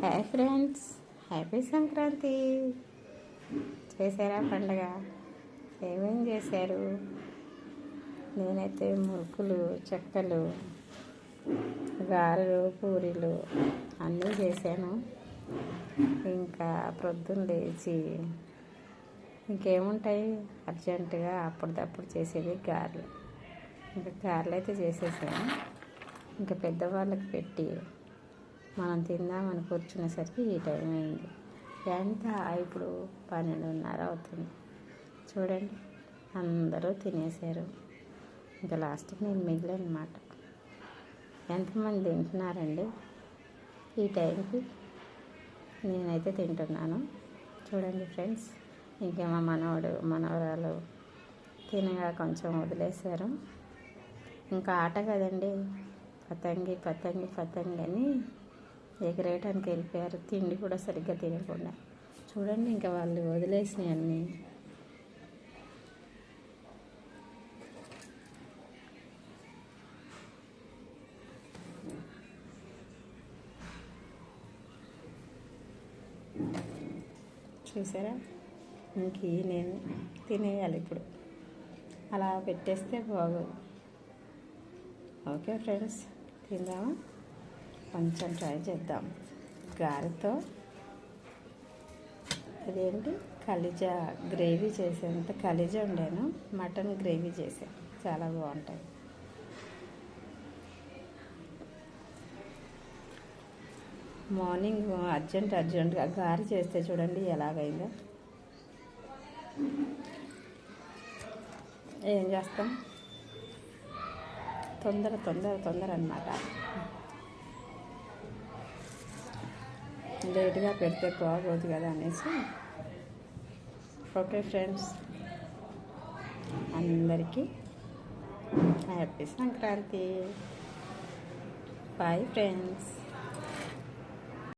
Hi friends, happy Sankranti. చేశారా పండగ? ఏమేం చేశారు? నేనైతే మురుకులు, చెక్కలు, గారెలు, పూరీలు అన్నీ చేశాను. ఇంకా ప్రొద్దున లేచి ఇంకేముంటాయి, అర్జెంటుగా అప్పటిదప్పుడు చేసేది గారెలు. ఇంకా గారెలు అయితే చేసేసాను. ఇంకా పెద్దవాళ్ళకి పెట్టి మనం తిందామని కూర్చునేసరికి ఈ టైం అయింది. ఎంత ఇప్పుడు 12:30 అవుతుంది. చూడండి, అందరూ తినేశారు. ఇంకా లాస్ట్కి నేను మిగిలినమాట. ఎంతమంది తింటున్నారండి ఈ టైంకి? నేనైతే తింటున్నాను. చూడండి ఫ్రెండ్స్, ఇంకా మా మనవరాలు తినగా కొంచెం వదిలేశారు. ఇంకా ఆట కదండి, పతంగి పతంగి పతంగి అని ఎగరేయటానికి వెళ్ళిపోయారు. తిండి కూడా సరిగ్గా తినకుండా. చూడండి, ఇంకా వాళ్ళు వదిలేసినవి అన్నీ. చూసారా? ఇంక నేను తినేయాలి ఇప్పుడు. అలా పెట్టేస్తే బాగోదు. ఓకే ఫ్రెండ్స్, తిందామా? కొంచెం ట్రై చేద్దాం. గారెతో అదేంటి కలిజా గ్రేవీ చేసేంత కలిజా ఉండేను, మటన్ గ్రేవీ చేసాను. చాలా బాగుంటాయి. మార్నింగ్ అర్జెంటుగా గారె చేస్తే చూడండి ఎలాగైందో. ఏం చేస్తాం, తొందర అన్నమాట. లేట్గా పెడితే బాగోదు కదా అనేసి. ఓకే ఫ్రెండ్స్, అందరికీ హ్యాపీ సంక్రాంతి. Bye friends.